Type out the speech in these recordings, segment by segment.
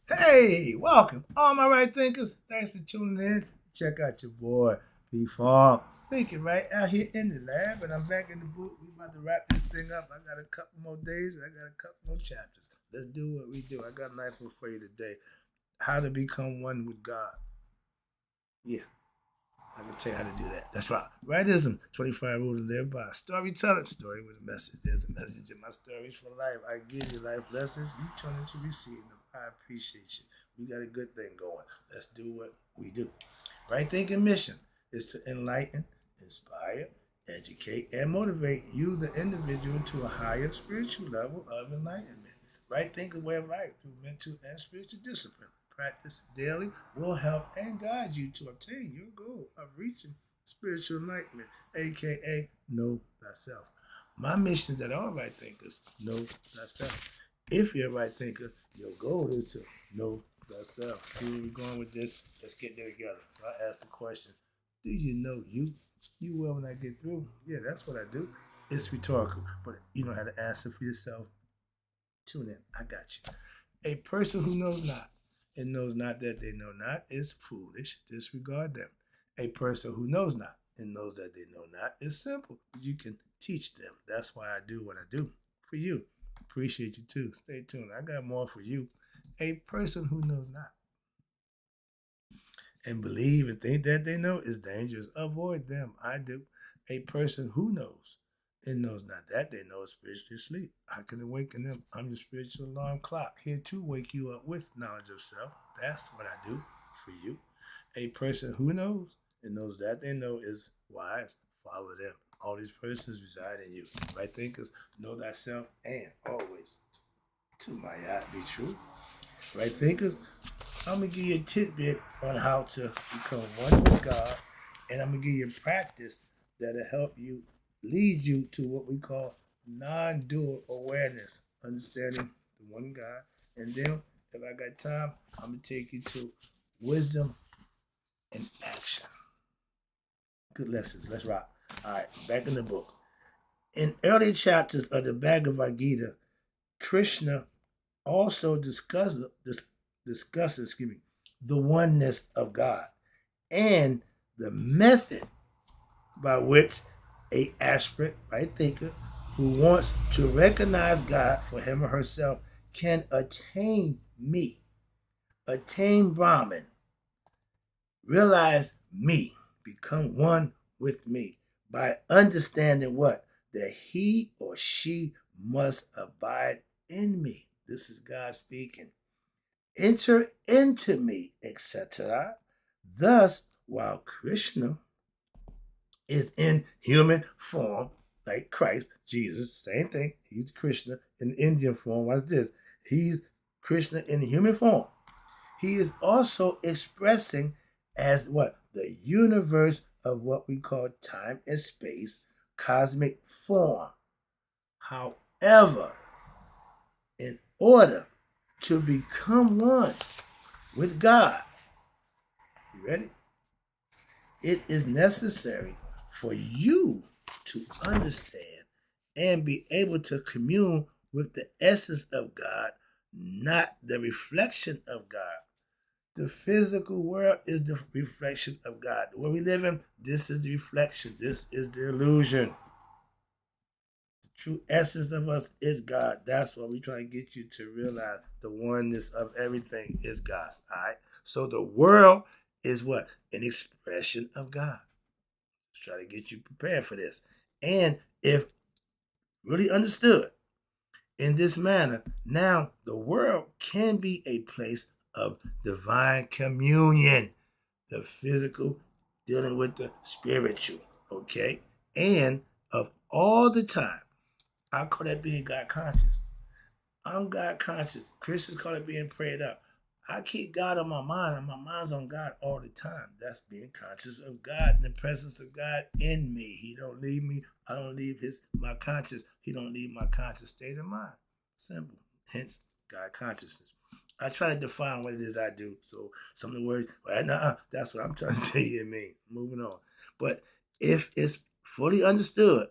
Hey, welcome, all my right thinkers. Thanks for tuning in. Check out your boy, P Funk. Thinking right out here in the lab, and I'm back in the booth. We about to wrap this thing up. I got a couple more days, and I got a couple more chapters. Let's do what we do. I got a nice one for you today. How to become one with God. Yeah, I can tell you how to do that. That's right. Rightism, 25 rules to live by. Storytelling, story with a message. There's a message in my stories for life. I give you life lessons. You turn into receiving them. I appreciate you. We got a good thing going. Let's do what we do. Right thinking mission is to enlighten, inspire, educate, and motivate you, the individual, to a higher spiritual level of enlightenment. Right thinking way of life through mental and spiritual discipline. Practice daily will help and guide you to obtain your goal of reaching spiritual enlightenment, aka know thyself. My mission is that all right thinkers know thyself. If you're a right thinker, your goal is to know thyself. See where we're going with this? Let's get there together. So I asked the question, do you know you? You will when I get through. Yeah, that's what I do. It's rhetorical, but you know how to answer for yourself. Tune in. I got you. A person who knows not and knows not that they know not is foolish. Disregard them. A person who knows not and knows that they know not is simple. You can teach them. That's why I do what I do for you. Appreciate you too. Stay tuned. I got more for you. A person who knows not and believe and think that they know is dangerous. Avoid them. I do. A person who knows and knows not that they know is spiritually asleep. I can awaken them. I'm your spiritual alarm clock, here to wake you up with knowledge of self. That's what I do for you. A person who knows and knows that they know is wise. Follow them. All these persons reside in you. Right thinkers, know thyself and always to my eye be true. Right thinkers, I'm going to give you a tidbit on how to become one with God, and I'm going to give you a practice that'll help you lead you to what we call non-dual awareness, understanding the one God. And then, if I got time, I'm going to take you to wisdom and action. Good lessons. Let's rock. All right, back in the book. In early chapters of the Bhagavad Gita, Krishna also discusses the oneness of God and the method by which a aspirant, right thinker, who wants to recognize God for him or herself can attain me, attain Brahman, realize me, become one with me by understanding what? That he or she must abide in me. This is God speaking. Enter into me, etc. Thus, while Krishna is in human form, like Christ, Jesus, same thing. He's Krishna in Indian form. Watch this. He's Krishna in human form. He is also expressing as what? The universe of what we call time and space, cosmic form. However, in order to become one with God, you ready? It is necessary for you to understand and be able to commune with the essence of God, not the reflection of God. The physical world is the reflection of God. Where we live in, this is the reflection. This is the illusion. The true essence of us is God. That's what we try to get you to realize. The oneness of everything is God. All right. So the world is what? An expression of God. Let's try to get you prepared for this. And if really understood in this manner, now the world can be a place of divine communion, the physical dealing with the spiritual, okay? And of all the time, I call that being God conscious. I'm God conscious. Christians call it being prayed up. I keep God on my mind, and my mind's on God all the time. That's being conscious of God and the presence of God in me. He don't leave me. I don't leave my conscious. He don't leave my conscious state of mind. Simple. Hence, God consciousness. I try to define what it is I do. So some of the words, well, that's what I'm trying to tell you it means. Moving on. But if it's fully understood,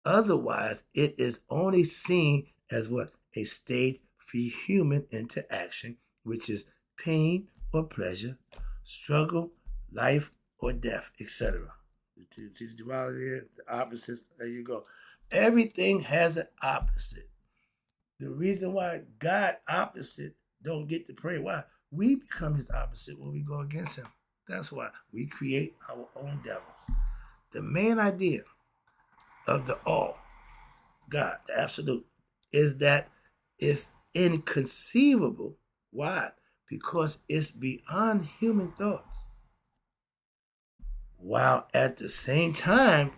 otherwise, it is only seen as what? A state for human interaction which is pain or pleasure, struggle, life or death, etc. See the duality here? The opposites. There you go. Everything has an opposite. The reason why God opposite don't get to pray, why? We become his opposite when we go against him. That's why we create our own devils. The main idea of the all, God, the absolute, is that it's inconceivable. Why? Because it's beyond human thoughts. While at the same time,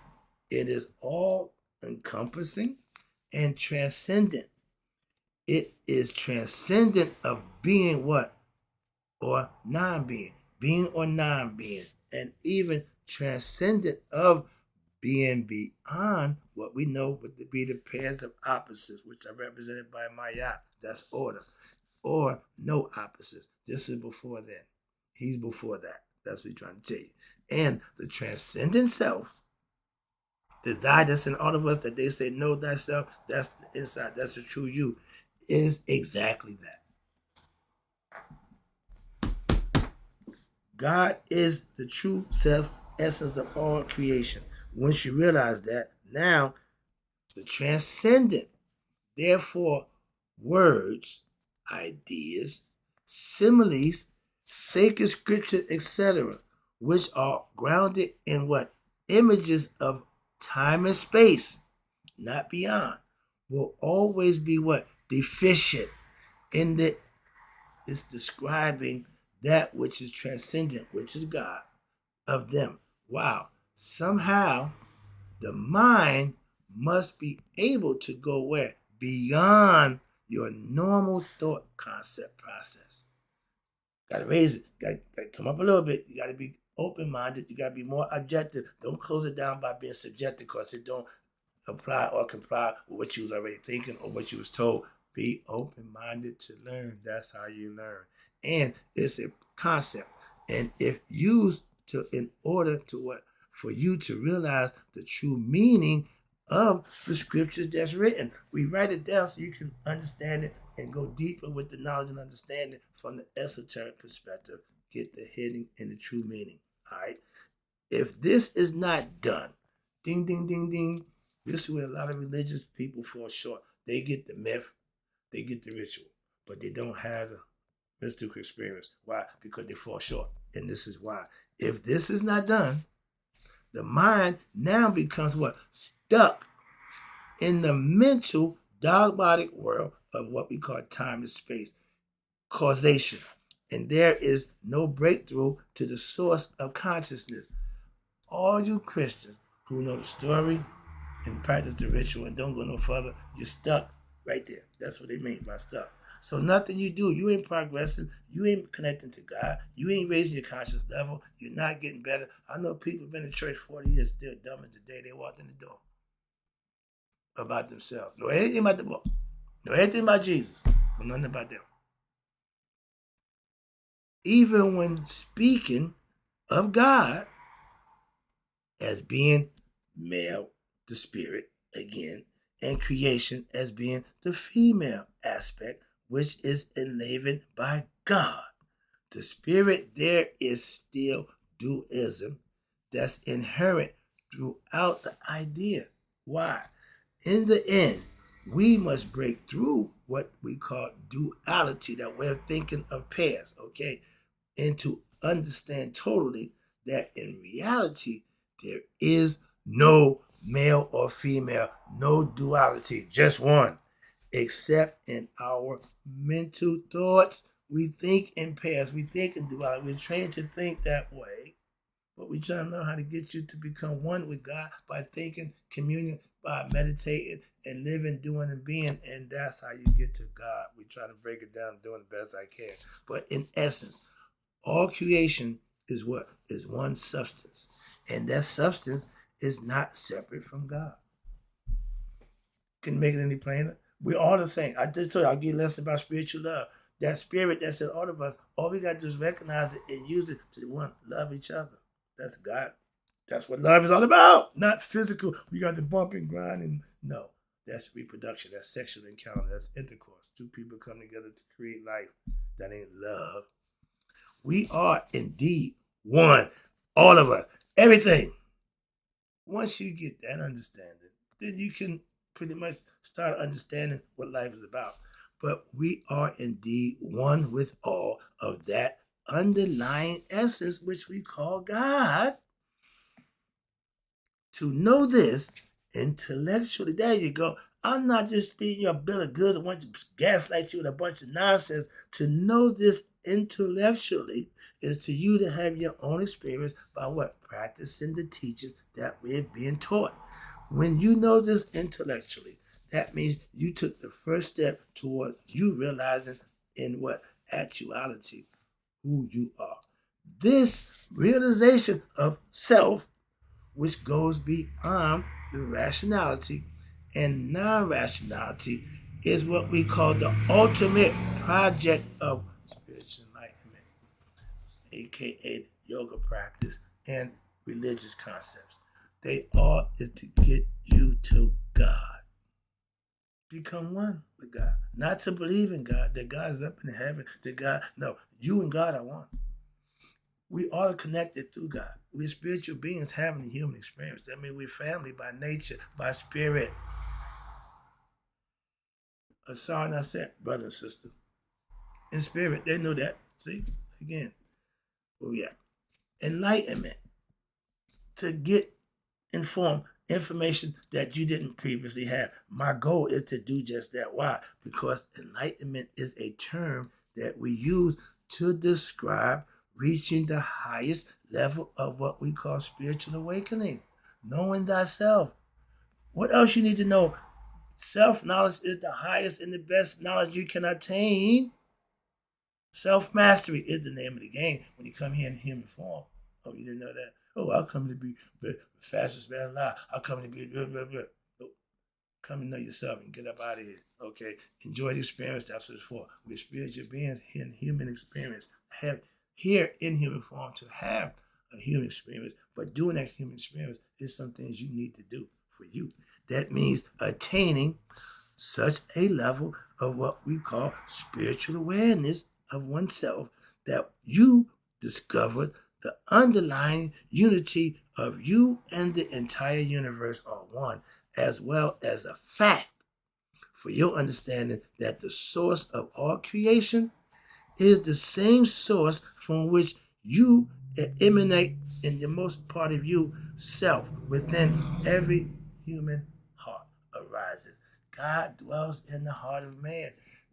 it is all encompassing and transcendent. It is transcendent of being what? Or non-being. Being or non-being. And even transcendent of being beyond what we know would be the pairs of opposites, which are represented by Maya. That's order. Or no opposites. This is before then. He's before that. That's what he's trying to tell you. And the transcendent self, the I that's in all of us that they say know thyself, that's the inside, that's the true you, is exactly that. God is the true self essence of all creation. Once you realize that, now the transcendent, therefore, words, ideas, similes, sacred scripture, etc., which are grounded in what? Images of time and space, not beyond, will always be what? Deficient in that it's describing that which is transcendent, which is God, of them. Wow. Somehow the mind must be able to go where? Beyond your normal thought concept process. Got to raise it. Got to come up a little bit. You got to be open-minded. You got to be more objective. Don't close it down by being subjective because it don't apply or comply with what you was already thinking or what you was told. Be open-minded to learn. That's how you learn. And it's a concept. And if used in order to what? For you to realize the true meaning of the scriptures that's written. We write it down so you can understand it and go deeper with the knowledge and understanding from the esoteric perspective. Get the hidden and the true meaning. All right. If this is not done, ding, ding, ding, ding, this is where a lot of religious people fall short. They get the myth, they get the ritual, but they don't have the mystical experience. Why? Because they fall short. And this is why. If this is not done, the mind now becomes what? Stuck in the mental dogmatic world of what we call time and space, causation. And there is no breakthrough to the source of consciousness. All you Christians who know the story and practice the ritual and don't go no further, you're stuck right there. That's what they mean by stuck. So nothing you do, you ain't progressing, you ain't connecting to God, you ain't raising your conscious level, you're not getting better. I know people been in church 40 years still dumb as the day they walked in the door about themselves. Know anything about the book. Know anything about Jesus. Know nothing about them. Even when speaking of God as being male, the spirit, again, and creation as being the female aspect, which is enlivened by God. The spirit, there is still dualism that's inherent throughout the idea. Why? In the end, we must break through what we call duality, that way of thinking of pairs, okay, and to understand totally that in reality, there is no male or female, no duality, just one. Except in our mental thoughts, we think in pairs, we think in duality. We're trained to think that way, but we're trying to learn how to get you to become one with God by thinking, communion, by meditating and living, doing, and being, and that's how you get to God. We try to break it down, doing the best I can. But in essence, all creation is what? Is one substance. And that substance is not separate from God. Can you make it any plainer? We're all the same. I just told you, I'll give you a lesson about spiritual love. That spirit that's in all of us, all we got to do is recognize it and use it to one, love each other. That's God. That's what love is all about. Not physical. We got to bump and grind and no. That's reproduction. That's sexual encounter. That's intercourse. Two people come together to create life. That ain't love. We are indeed one. All of us. Everything. Once you get that understanding, then you can pretty much start understanding what life is about. But we are indeed one with all of that underlying essence, which we call God. To know this intellectually, there you go. I'm not just speaking you a bill of goods. I want to gaslight you with a bunch of nonsense. To know this intellectually is to you to have your own experience by what? Practicing the teachings that we're being taught. When you know this intellectually, that means you took the first step toward you realizing in what actuality who you are. This realization of self, which goes beyond the rationality and non-rationality, is what we call the ultimate project of spiritual enlightenment, aka yoga practice and religious concepts. They all is to get you to God. Become one with God. Not to believe in God, that God is up in heaven, that God, no, you and God are one. We all are connected through God. We're spiritual beings having a human experience. That means we're family by nature, by spirit. Asar and I said, brother and sister. In spirit, they know that. See? Again, where we at? Enlightenment. To get informed information that you didn't previously have. My goal is to do just that. Why? Because enlightenment is a term that we use to describe reaching the highest level of what we call spiritual awakening, knowing thyself. What else you need to know? Self-knowledge is the highest and the best knowledge you can attain. Self-mastery is the name of the game when you come here in human form. Oh, you didn't know that? Oh, I'll come to be the fastest man alive. I'll come to be blah, blah, blah. Oh, come and know yourself and get up out of here. Okay? Enjoy the experience. That's what it's for. We're spiritual beings in human experience. Have here in human form to have a human experience. But doing that human experience is some things you need to do for you. That means attaining such a level of what we call spiritual awareness of oneself that you discovered the underlying unity of you and the entire universe are one, as well as a fact for your understanding that the source of all creation is the same source from which you emanate in the most part of you, self, within every human heart arises. God dwells in the heart of man.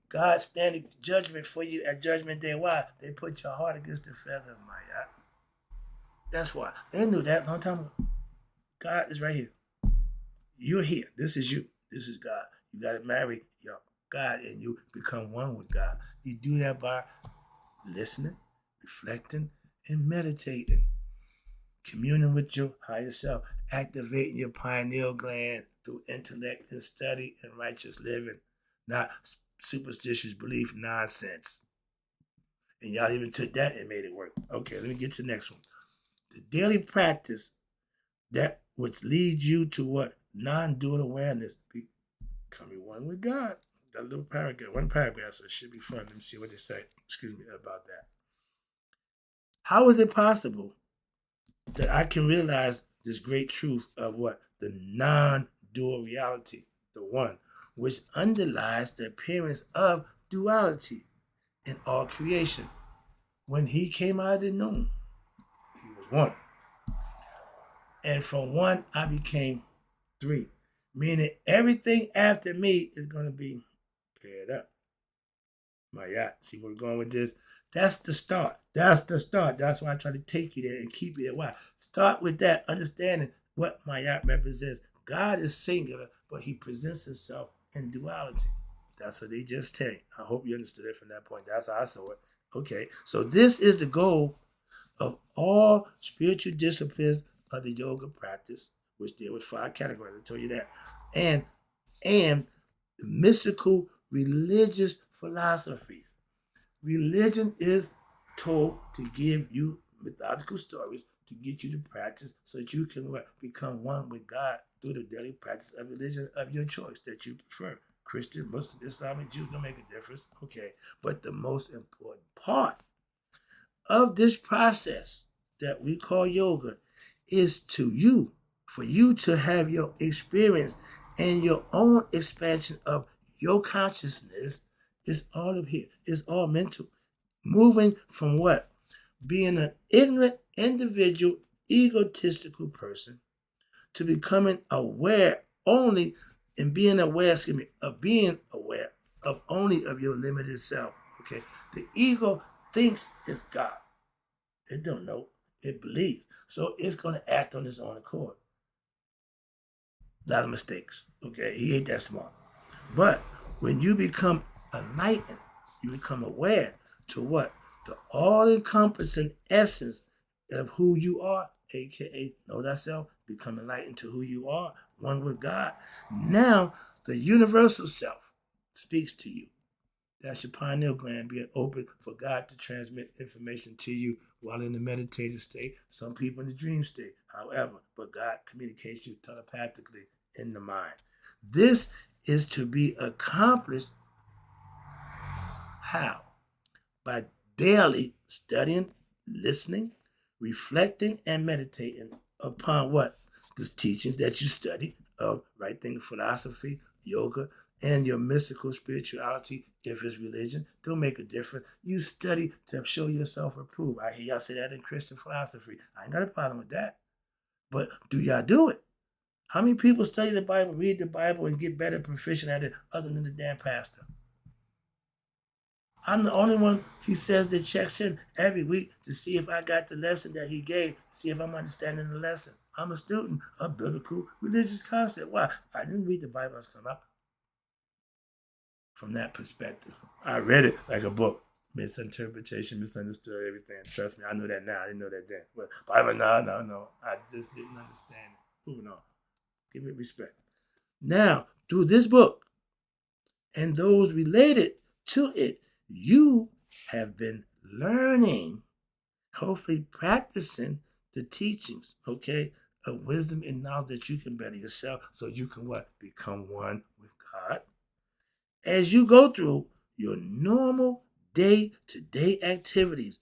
God standing judgment for you at judgment day. Why? They put your heart against the feather of my eye. That's why. They knew that a long time ago. God is right here. You're here. This is you. This is God. You got to marry your God and you become one with God. You do that by listening, reflecting, and meditating. Communing with your higher self. Activating your pineal gland through intellect and study and righteous living. Not superstitious belief nonsense. And y'all even took that and made it work. Okay, let me get to the next one. The daily practice that which leads you to what? Non-dual awareness. Becoming one with God. That little paragraph, one paragraph, so it should be fun. Let me see what they say. Excuse me about that. How is it possible that I can realize this great truth of what? The non-dual reality, the one, which underlies the appearance of duality in all creation. When he came out of the noon, he was one. And from one, I became three. Meaning everything after me is going to be paired up. My God, see where we're going with this? That's the start. That's the start. That's why I try to take you there and keep you there. Why? Start with that, understanding what Mayat represents. God is singular, but he presents himself in duality. That's what they just tell you. I hope you understood it from that point. That's how I saw it. Okay, so this is the goal of all spiritual disciplines of the yoga practice, which deal with 5 categories. I told you that. And the mystical religious philosophies. Religion is told to give you mythological stories to get you to practice so that you can become one with God through the daily practice of religion of your choice that you prefer. Christian, Muslim, Islamic, Jew, don't make a difference. Okay. But the most important part of this process that we call yoga is for you to have your experience and your own expansion of your consciousness. Is all of here. It's all mental. Moving from what? Being an ignorant, individual, egotistical person to becoming aware only and being aware, of being aware of only of your limited self. Okay. The ego thinks it's God. It don't know. It believes. So it's going to act on its own accord. A lot of mistakes. Okay. He ain't that smart. But when you become enlightened, you become aware to what? The all-encompassing essence of who you are, aka know thyself, become enlightened to who you are, one with God. Now, the universal self speaks to you. That's your pineal gland being open for God to transmit information to you while in the meditative state. Some people in the dream state, however, but God communicates you telepathically in the mind. This is to be accomplished how? By daily studying, listening, reflecting, and meditating upon what? The teachings that you study of right thinking philosophy, yoga, and your mystical spirituality, if it's religion, don't make a difference. You study to show yourself approved. I hear y'all say that in Christian philosophy. I ain't got a problem with that. But do y'all do it? How many people study the Bible, read the Bible, and get better proficient at it other than the damn pastor? I'm the only one, he says, that checks in every week to see if I got the lesson that he gave, see if I'm understanding the lesson. I'm a student of biblical religious concept. Why? I didn't read the Bible as come up from that perspective. I read it like a book. Misinterpretation, misunderstood, everything. Trust me, I know that now. I didn't know that then. But Bible, no. I just didn't understand it. Moving on. Give it respect. Now, through this book and those related to it, you have been learning, hopefully practicing the teachings, okay, of wisdom and knowledge that you can better yourself so you can what? Become one with God. As you go through your normal day-to-day activities,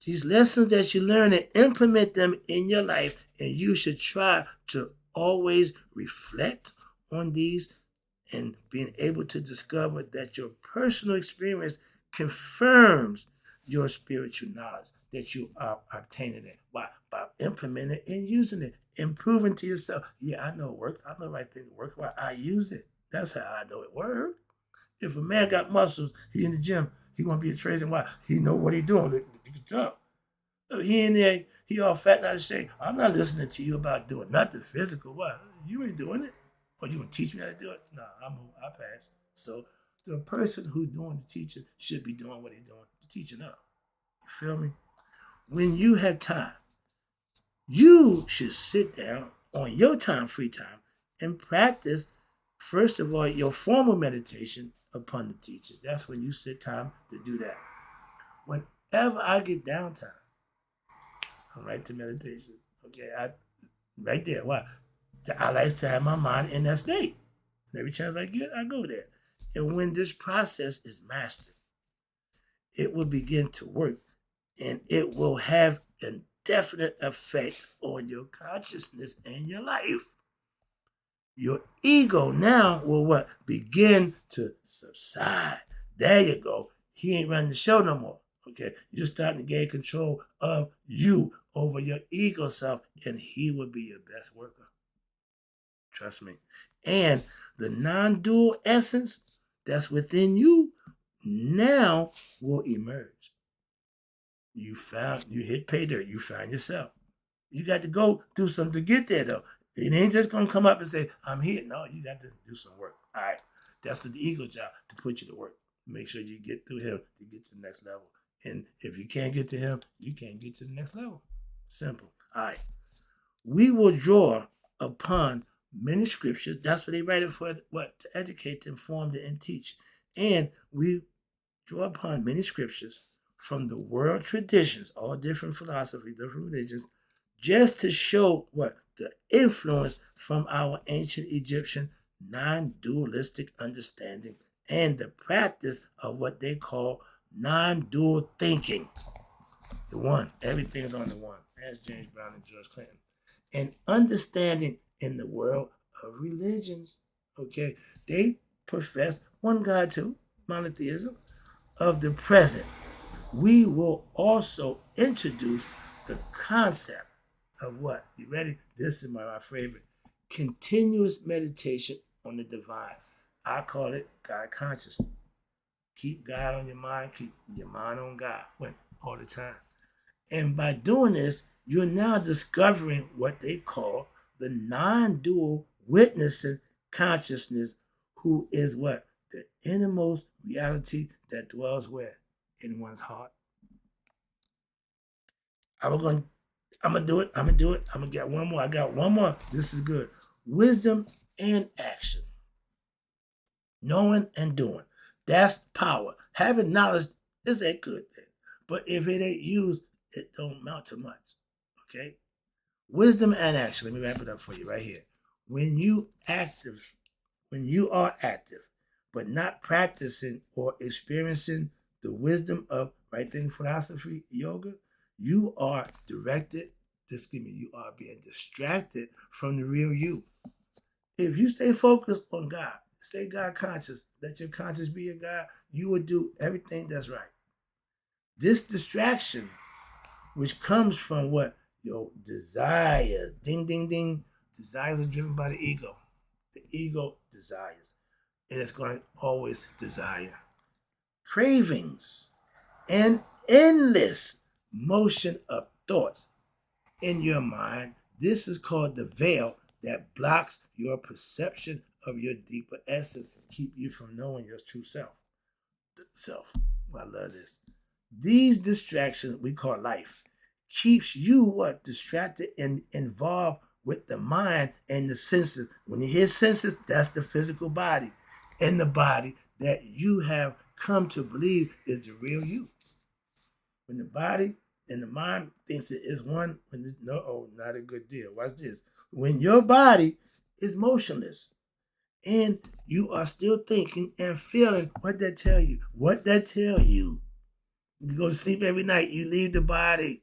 these lessons that you learn and implement them in your life, and you should try to always reflect on these and being able to discover that your personal experience confirms your spiritual knowledge that you are obtaining it. Why? By implementing it and using it, improving to yourself. Yeah, I know it works. I know the right thing works. Why? I use it. That's how I know it works. If a man got muscles, he in the gym, he want to be a trader. Why? He know what he doing. You can tell. He in there, he all fat and out of shape. I'm not listening to you about doing nothing physical. Why? You ain't doing it. Or you gonna teach me how to do it? No, I pass. So the person who's doing the teaching should be doing what he's doing, the teaching up. You feel me? When you have time, you should sit down on your time, free time, and practice, first of all, your formal meditation upon the teachings. That's when you sit time to do that. Whenever I get downtime, I'm right to meditation. Okay, right there. Why? I like to have my mind in that state. And every chance I get, I go there. And when this process is mastered, it will begin to work, and it will have a definite effect on your consciousness and your life. Your ego now will what? Begin to subside. There you go. He ain't running the show no more. Okay, you're starting to gain control of you over your ego self, and he will be your best worker. Trust me. And the non-dual essence that's within you now will emerge. You hit pay dirt. You found yourself. You got to go do something to get there, though. It ain't just going to come up and say, I'm here. No, you got to do some work. All right. That's the ego job, to put you to work. Make sure you get through him to get to the next level. And if you can't get to him, you can't get to the next level. Simple. All right. We will draw upon many scriptures. That's what they write it for, what? To educate, inform, and teach. And we draw upon many scriptures from the world traditions, all different philosophies, different religions, just to show what? The influence from our ancient Egyptian non-dualistic understanding and the practice of what they call non-dual thinking. The one. Everything is on the one. As James Brown and George Clinton. And understanding in the world of religions. Okay. They profess one God too, monotheism, of the present. We will also introduce the concept of what? You ready? This is my favorite. Continuous meditation on the divine. I call it God consciousness. Keep God on your mind. Keep your mind on God all the time. And by doing this, you're now discovering what they call the non-dual witnessing consciousness, who is what? The innermost reality that dwells where? In one's heart. I'm gonna do it. I'm gonna get one more. I got one more. This is good. Wisdom and action. Knowing and doing. That's power. Having knowledge is a good thing. But if it ain't used, it don't amount to much. Okay? Wisdom and action. Let me wrap it up for you right here. When you are active, but not practicing or experiencing the wisdom of right thing philosophy, yoga, you are you are being distracted from the real you. If you stay focused on God, stay God conscious, let your conscience be your God, you will do everything that's right. This distraction, which comes from what? Your desires. Ding, ding, ding. Desires are driven by the ego. The ego desires. And it's going to always desire. Cravings and endless motion of thoughts in your mind. This is called the veil that blocks your perception of your deeper essence, keep you from knowing your true self. I love this. These distractions we call life keeps you what? Distracted and involved with the mind and the senses. When you hear senses, that's the physical body and the body that you have come to believe is the real you. When the body and the mind thinks it is one, not a good deal. Watch this. When your body is motionless and you are still thinking and feeling, what that tell you? You go to sleep every night, you leave the body,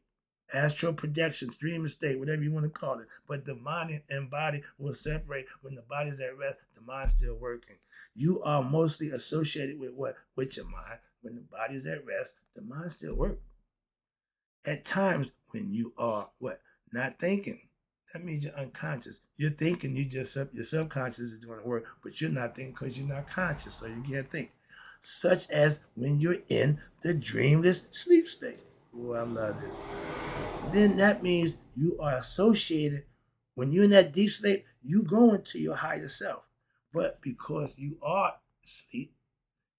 astral projections, dream state, whatever you want to call it. But the mind and body will separate. When the body's at rest, the mind's still working. You are mostly associated with what? With your mind. When the body's at rest, the mind still works. At times when you are what? Not thinking. That means you're unconscious. You're thinking, your subconscious is doing the work, but you're not thinking because you're not conscious, so you can't think. Such as when you're in the dreamless sleep state. Oh, I love this. Then that means you are associated. When you're in that deep sleep, you go into your higher self. But because you are asleep,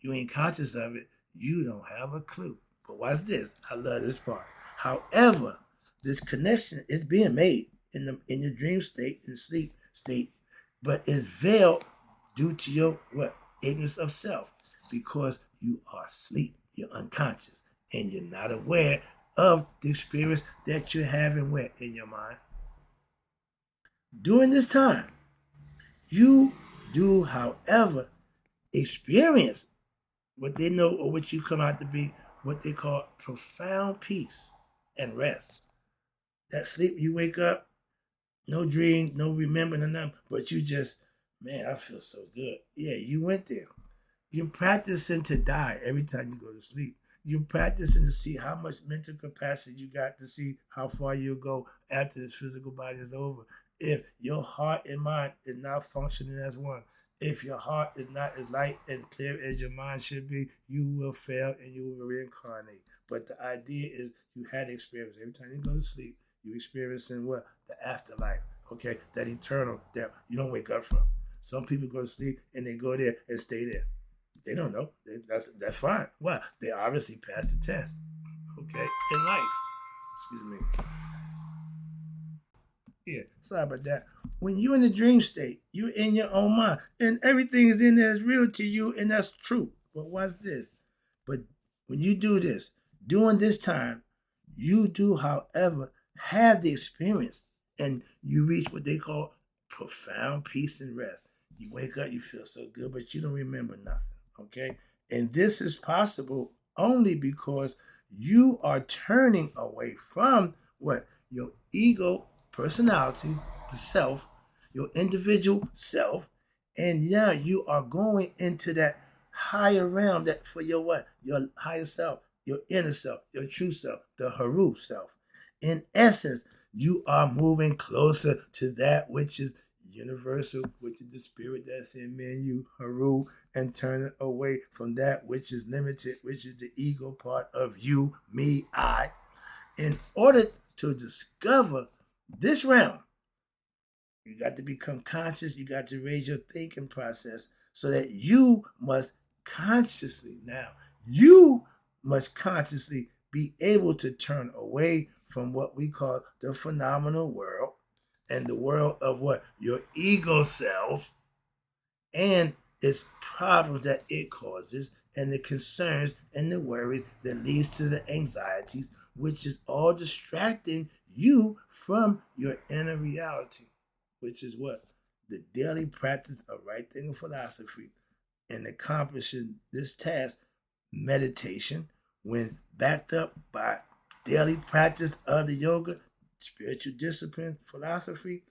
you ain't conscious of it, you don't have a clue. But watch this. I love this part. However, this connection is being made in your dream state, in the sleep state, but is veiled due to your what? Ignorance of self. Because you are asleep, you're unconscious, and you're not aware of the experience that you're having where? In your mind. During this time, you do, however, experience what they know or what you come out to be what they call profound peace and rest. That sleep, you wake up, no dream, no remembering, nothing, but you just, man, I feel so good. Yeah, you went there. You're practicing to die every time you go to sleep. You're practicing to see how much mental capacity you got to see how far you'll go after this physical body is over. If your heart and mind is not functioning as one, if your heart is not as light and clear as your mind should be, you will fail and you will reincarnate. But the idea is you had experience. Every time you go to sleep, you experiencing what? The afterlife. Okay? That eternal that you don't wake up from. Some people go to sleep and they go there and stay there. They don't know. That's fine. Well, they obviously passed the test. Okay? In life. Excuse me. Yeah, sorry about that. When you're in the dream state, you're in your own mind, and everything is in there is real to you, and that's true. But what's this? But when you do this, during this time, you do, however, have the experience, and you reach what they call profound peace and rest. You wake up, you feel so good, but you don't remember nothing. Okay? And this is possible only because you are turning away from what? Your ego, personality, the self, your individual self, and now you are going into that higher realm that for your what? Your higher self, your inner self, your true self, the Haru self. In essence, you are moving closer to that which is universal, which is the spirit that's in me and you, Haru, and turning away from that which is limited, which is the ego part of you, me, I. In order to discover this realm, you got to become conscious, you got to raise your thinking process so that you must you must consciously be able to turn away from what we call the phenomenal world and the world of what? Your ego self and its problems that it causes and the concerns and the worries that leads to the anxieties, which is all distracting you from your inner reality, which is what? The daily practice of right thinking philosophy and accomplishing this task, meditation, when backed up by daily practice of the yoga, spiritual discipline, philosophy,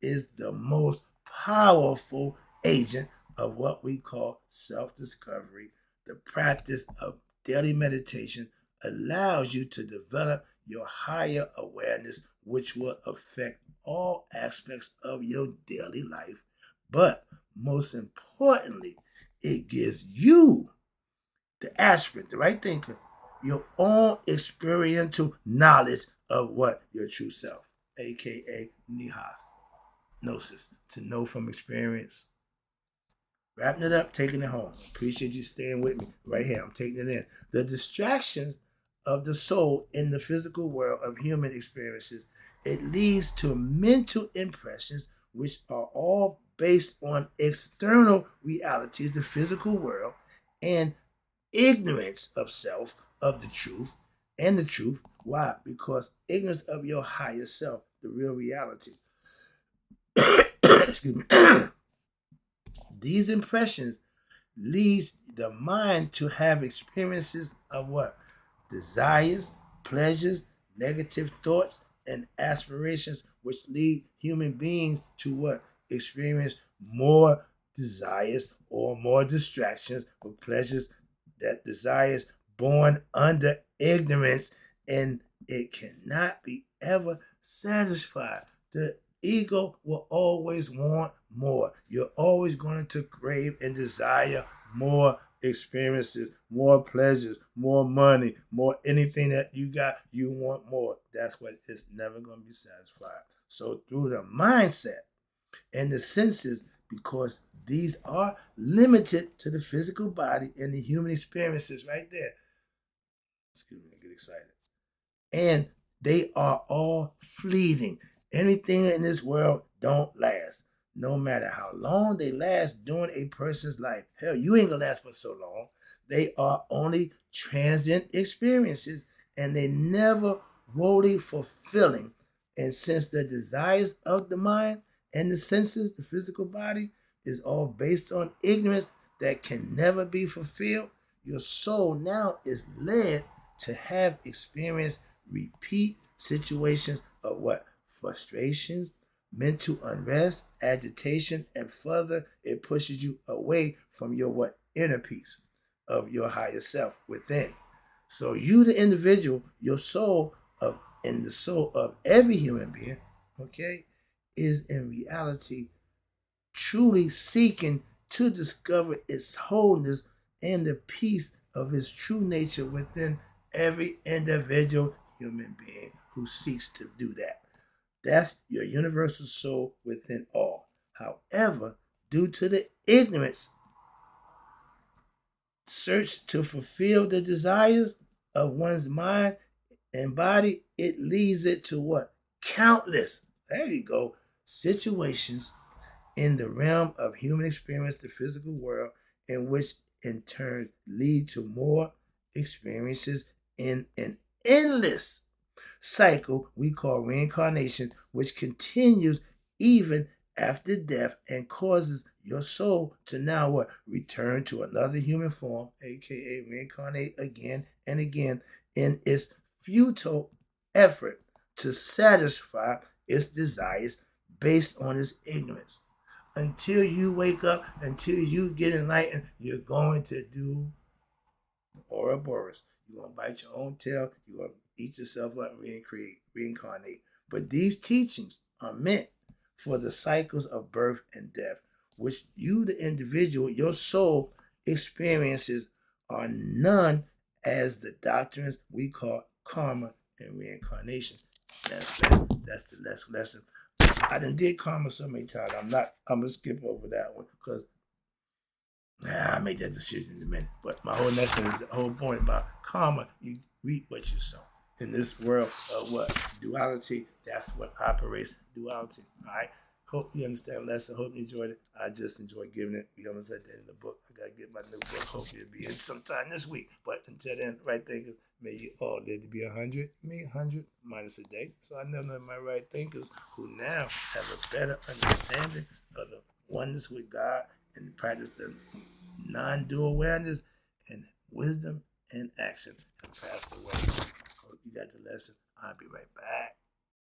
is the most powerful agent of what we call self-discovery. The practice of daily meditation allows you to develop your higher awareness, which will affect all aspects of your daily life. But most importantly, it gives you, the aspirant, the right thinker, your own experiential knowledge of what? Your true self, aka Nihas, gnosis, to know from experience. Wrapping it up, taking it home. Appreciate you staying with me right here. I'm taking it in. The distractions of the soul in the physical world of human experiences, it leads to mental impressions which are all based on external realities, the physical world, and ignorance of self, of the truth, and the truth. Why? Because ignorance of your higher self, the real reality. Excuse me. These impressions leads the mind to have experiences of what? Desires, pleasures, negative thoughts, and aspirations, which lead human beings to what? Experience more desires or more distractions or pleasures, that desires born under ignorance, and it cannot be ever satisfied. The ego will always want more. You're always going to crave and desire more experiences, more pleasures, more money, more anything that you got, you want more. That's what is never going to be satisfied. So through the mindset and the senses, because these are limited to the physical body and the human experiences right there. Excuse me, I get excited. And they are all fleeting. Anything in this world don't last. No matter how long they last during a person's life. Hell, you ain't gonna last for so long. They are only transient experiences and they never wholly fulfilling. And since the desires of the mind and the senses, the physical body, is all based on ignorance that can never be fulfilled, your soul now is led to have experienced repeat situations of what? Frustrations, mental unrest, agitation, and further, it pushes you away from your what? Inner peace of your higher self within. So you, the individual, your soul of and the soul of every human being, okay, is in reality truly seeking to discover its wholeness and the peace of its true nature within every individual human being who seeks to do that. That's your universal soul within all. However, due to the ignorance, search to fulfill the desires of one's mind and body, it leads it to what? Countless, there you go, situations in the realm of human experience, the physical world, in which in turn lead to more experiences in an endless cycle we call reincarnation, which continues even after death and causes your soul to now what? Return to another human form, aka reincarnate again and again in its futile effort to satisfy its desires based on its ignorance. Until you wake up, until you get enlightened, you're going to do Ouroboros. You're going to bite your own tail. You're going to eat yourself up and reincarnate. But these teachings are meant for the cycles of birth and death, which you, the individual, your soul experiences are none as the doctrines we call karma and reincarnation. That's the lesson. I done did karma so many times. I'm gonna skip over that one because I made that decision in a minute. But my whole lesson is the whole point about karma. You reap what you sow. In this world of what? Duality, that's what operates duality. All right? Hope you understand the lesson. Hope you enjoyed it. I just enjoyed giving it. We almost at the end of the book. I got to get my new book. Hope you'll be in sometime this week. But until then, right thinkers, may you all live to be 100. Me, 100 minus a day. So I know my right thinkers who now have a better understanding of the oneness with God and practice the non-dual awareness and wisdom and action have passed away. Hope you got the lesson. I'll be right back.